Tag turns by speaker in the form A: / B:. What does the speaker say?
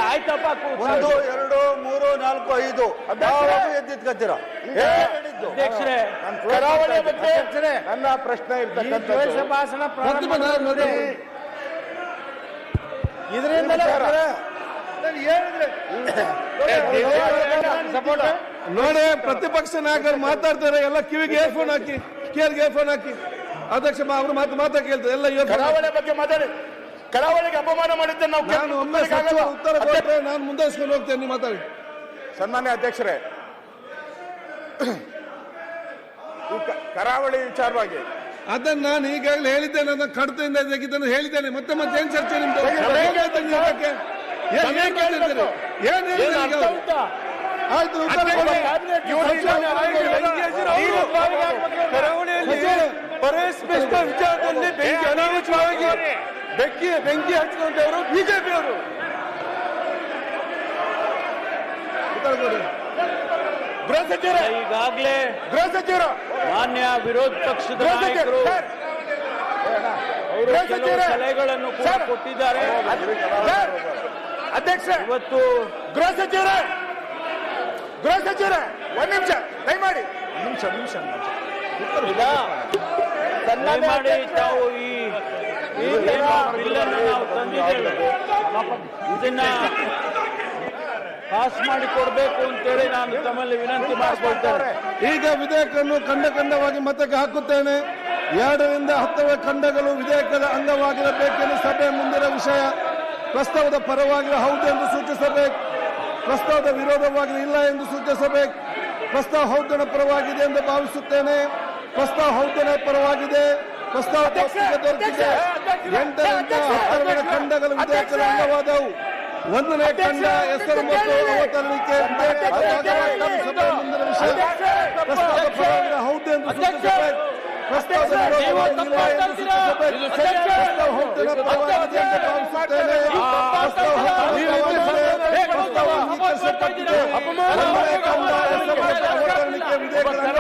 A: ಆಯ್ತಪ್ಪ
B: 1 2 3 4 5 ಎದ್ದಿತ್ಕತ್ತೀರ
A: ಅಧ್ಯಕ್ಷರೇ
B: ಕರಾವಳಿ ಬಗ್ಗೆ ನನ್ನ ಪ್ರಶ್ನೆ ಇರ್ತಕ್ಕಂಥದ್ದು
A: ಭಾಷಣ
B: ಇದರಿಂದಲೇ
C: ನೋಡಿ ಪ್ರತಿಪಕ್ಷ ನಾಯಕರು ಮಾತಾಡ್ತಾರೆ ಎಲ್ಲ ಕಿವಿಗೆ ಏರ್ಫೋನ್ ಹಾಕಿ ಕೇರ್ಗೆ ಏರ್ಫೋನ್ ಹಾಕಿ ಅಧ್ಯಕ್ಷ ಅವರು ಮಾತಾ ಕೇಳ್ತಾರೆ ಎಲ್ಲ
B: ಕರಾವಳಿ ಬಗ್ಗೆ ಮಾತಾಡಿ ಕರಾವಳಿಗೆ ಅಪಮಾನ ಮಾಡಿದ್ದೆ ನಾವು
C: ನಾನು ಒಮ್ಮೆ ಉತ್ತರ ಕೊಟ್ಟರೆ ನಾನು ಮುಂದುವರಿಸ್ಕೊಂಡು ಹೋಗ್ತೇನೆ ನೀವು ಮಾತಾಡಿ
B: ಸನ್ಮಾನ್ಯ ಅಧ್ಯಕ್ಷರೇ ಕರಾವಳಿ ವಿಚಾರವಾಗಿ
C: ಅದನ್ನ ನಾನು ಈಗಾಗಲೇ ಹೇಳಿದ್ದೇನೆ ನನ್ನ ಕಡತದಿಂದ ತೆಗಿದ್ದನ್ನು ಹೇಳಿದ್ದೇನೆ ಮತ್ತೆ ಏನ್ ಚರ್ಚೆ ನಿಮ್ದು ಆಯ್ತು
A: ಕರಾವಳಿಯಲ್ಲಿ ವಿಚಾರದಲ್ಲಿ ಬೆಂಕಿ ಅನಾವಶ್ಯವಾಗಿ ಬೆಂಕಿ ಹಚ್ಚಿಕೊಂಡವರು ಬಿಜೆಪಿಯವರು
B: ಗೃಹ ಸಚಿವರು
A: ಈಗಾಗಲೇ
B: ಗೃಹ ಸಚಿವರು
A: ಮಾನ್ಯ ವಿರೋಧ ಪಕ್ಷದ ನಾಯಕರು ಸಲಹೆಗಳನ್ನು ಕೂಡ ಕೊಟ್ಟಿದ್ದಾರೆ.
B: ಅಧ್ಯಕ್ಷ
A: ಇವತ್ತು
B: ಗೃಹ ಸಚಿವರೇ ಒಂದ್ ನಿಮಿಷ ದಯಮಾಡಿ ನಿಮಿಷ
A: ದಯಮಾಡಿ ತಾವು ಈ ಬಿಲ್ಲನ್ನು ನಾವು ತಂದಿದ್ದೇವೆ ಇದನ್ನ ಪಾಸ್ ಮಾಡಿ ಕೊಡಬೇಕು ಅಂತೇಳಿ ನಾನು ತಮ್ಮಲ್ಲಿ ವಿನಂತಿ ಮಾಡಿಕೊಳ್ತೇನೆ.
C: ಈಗ ವಿಧೇಯಕವನ್ನು ಖಂಡವಾಗಿ ಮತಕ್ಕೆ ಹಾಕುತ್ತೇನೆ. 2 ರಿಂದ 10 ಖಂಡಗಳು ವಿಧೇಯಕದ ಅಂಗವಾಗಿರಬೇಕೆಂದು ಸಭೆ ಮುಂದಿನ ವಿಷಯ. ಪ್ರಸ್ತಾವದ ಪರವಾಗಿ ಹೌದು ಎಂದು ಸೂಚಿಸಬೇಕು, ಪ್ರಸ್ತಾವದ ವಿರೋಧವಾಗಿ ಇಲ್ಲ ಎಂದು ಸೂಚಿಸಬೇಕು. ಪ್ರಸ್ತಾವ ಹೌದನ ಪರವಾಗಿದೆ ಎಂದು ಭಾವಿಸುತ್ತೇನೆ. ಪ್ರಸ್ತಾವ ಹೌದನ ಪರವಾಗಿದೆ. ಪ್ರಸ್ತಾವ ದೊರೆತಿದೆ. 8 ರಿಂದ 10 ಖಂಡಗಳು ವಿಧೇಯಕದ ಅಂಗವಾದವು. 1ನೇ ಖಂಡ ಹೆಸರು ಮತ್ತು ಅವತರಣಿಕೆ ಸಭೆ ಮುಂದಿನ ವಿಷಯ. ಪ್ರಸ್ತಾವದ ಪರವಾಗಿ ಹೌದು ಎಂದು ಸೂಚಿಸಬೇಕು, ಪ್ರಸ್ತಾವದ ವಿರೋಧವಾಗಿ ಇಲ್ಲ ಎಂದು ಸೂಚಿಸಬೇಕು. ಪ್ರಸ್ತಾವ ಹೌದನ ಪರವಾಗಿದೆ ಎಂದು ಭಾವಿಸುತ್ತೇನೆ. ಪ್ರಸ್ತಾವ ಅಂಗೀಕರಿಸಲ್ಪಟ್ಟಿದೆ. 1ನೇ ಖಂಡ ಹೆಸರು ಮತ್ತು ಅವತರಣಿಕೆ ವಿಧೇಯಕದ